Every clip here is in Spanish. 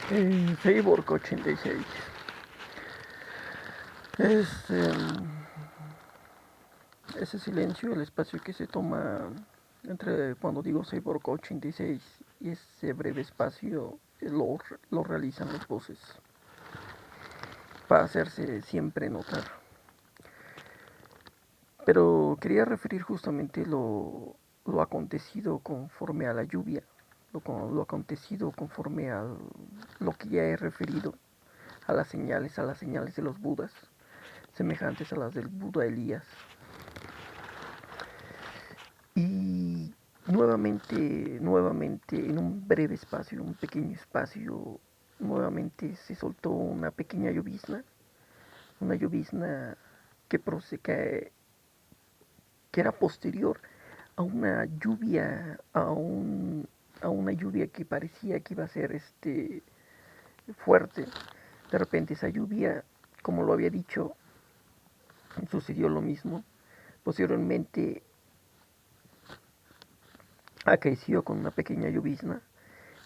Cyborg 86 es ese silencio, el espacio que se toma entre cuando digo Cyborg 86 y ese breve espacio lo realizan las voces para hacerse siempre notar. Pero quería referir justamente lo acontecido conforme a la lluvia, lo acontecido conforme a lo que ya he referido, a las señales de los Budas, semejantes a las del Buda Elías. Y nuevamente, en un breve espacio, en un pequeño espacio, nuevamente se soltó una pequeña llovizna, una llovizna que, que era posterior a una lluvia, a una lluvia que parecía que iba a ser fuerte. De repente esa lluvia, como lo había dicho, sucedió lo mismo. Posteriormente acreció con una pequeña llovizna,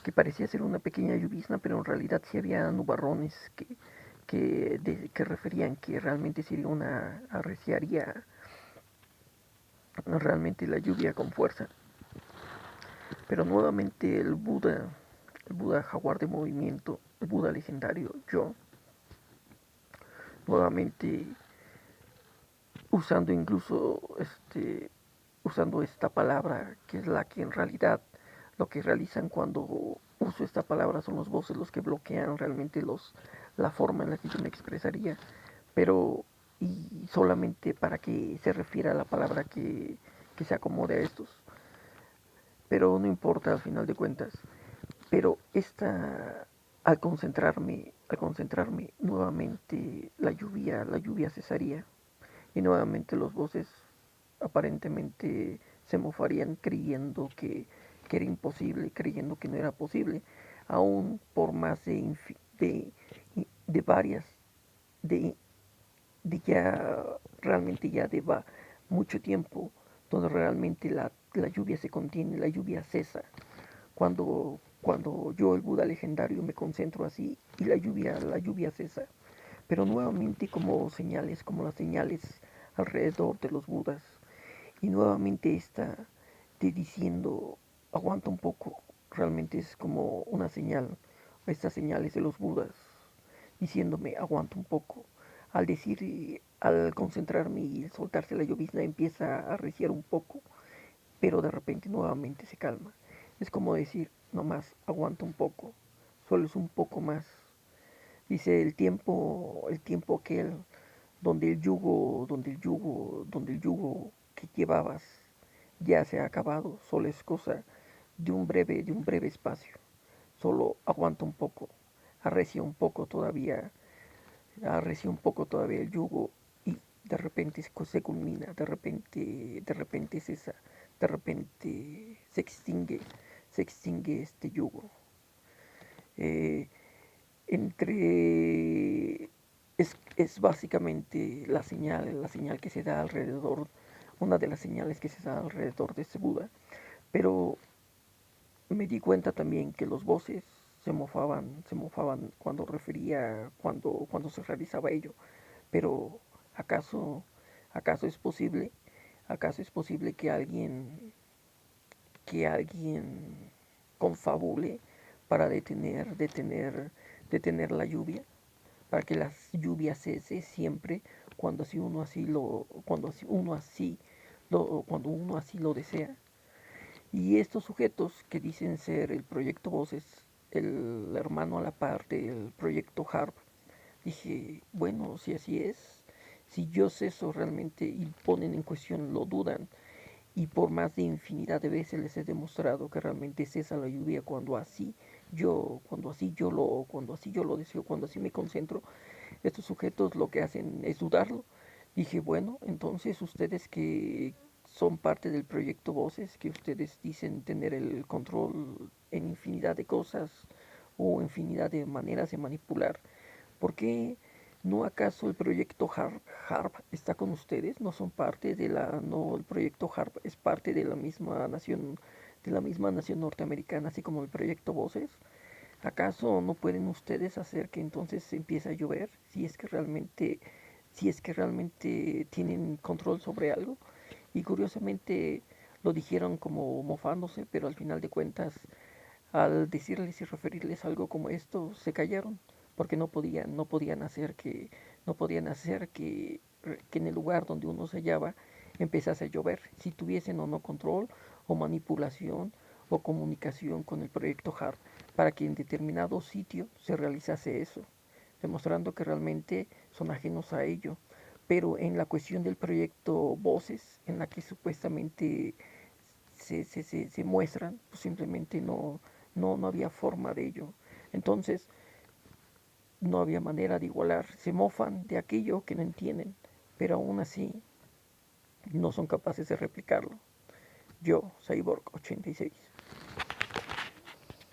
que parecía ser una pequeña llovizna, pero en realidad sí había nubarrones que referían que realmente sería arreciaría realmente la lluvia con fuerza. Pero nuevamente el Buda jaguar de movimiento, el Buda legendario, yo, nuevamente usando incluso usando esta palabra, que es la que en realidad lo que realizan cuando uso esta palabra son los voces los que bloquean realmente la forma en la que yo me expresaría, pero y solamente para que se refiera a la palabra que se acomode a estos, pero no importa al final de cuentas. Pero al concentrarme nuevamente la lluvia cesaría y nuevamente los voces aparentemente se mofarían creyendo que era imposible, creyendo que no era posible, aún por más de varias, de, de ya realmente ya de mucho tiempo, donde realmente la lluvia se contiene, la lluvia cesa, cuando yo, el Buda legendario, me concentro así y la lluvia cesa. Pero nuevamente como las señales alrededor de los Budas. Y nuevamente esta de diciendo, aguanta un poco, realmente es como una señal, estas señales de los Budas, diciéndome, aguanta un poco. Al decir, al concentrarme y soltarse la llovizna empieza a arreciar un poco, pero de repente nuevamente se calma. Es como decir, nomás aguanta un poco, solo es un poco más. Dice el tiempo aquel donde el yugo que llevabas ya se ha acabado, solo es cosa de un breve espacio. Solo aguanta un poco, arrecia un poco todavía, arrecia un poco todavía el yugo y de repente se culmina, de repente cesa, de repente se extingue este yugo. Eh, entre es básicamente la señal que se da alrededor, una de las señales que se da alrededor de este Buda. Pero me di cuenta también que los voces se mofaban cuando refería, cuando se realizaba ello. Pero ¿acaso, acaso es posible, acaso es posible que alguien confabule para detener la lluvia? Para que la lluvia cese siempre cuando uno así lo desea. Y estos sujetos que dicen ser el proyecto Voces, el hermano a la par del proyecto HARP, dije, bueno, si así es, si yo ceso realmente y ponen en cuestión, lo dudan, y por más de infinidad de veces les he demostrado que realmente cesa la lluvia cuando así yo lo deseo, cuando así me concentro, estos sujetos lo que hacen es dudarlo. Dije, bueno, entonces ustedes que son parte del proyecto Voces, que ustedes dicen tener el control en infinidad de cosas o infinidad de maneras de manipular, ¿por qué no acaso el proyecto HARP está con ustedes? ¿No son parte de no, el proyecto HARP es parte de la misma nación norteamericana, así como el proyecto Voces? ¿Acaso no pueden ustedes hacer que entonces empiece a llover si es que realmente tienen control sobre algo? Y curiosamente lo dijeron como mofándose, pero al final de cuentas, al decirles y referirles algo como esto, se callaron, porque no podían hacer que en el lugar donde uno se hallaba empezase a llover, si tuviesen o no control o manipulación o comunicación con el proyecto HARP para que en determinado sitio se realizase eso, demostrando que realmente son ajenos a ello. Pero en la cuestión del proyecto Voces, en la que supuestamente se muestran, pues simplemente no había forma de ello. Entonces, no había manera de igualar. Se mofan de aquello que no entienden, pero aún así no son capaces de replicarlo. Yo, Cyborg 86.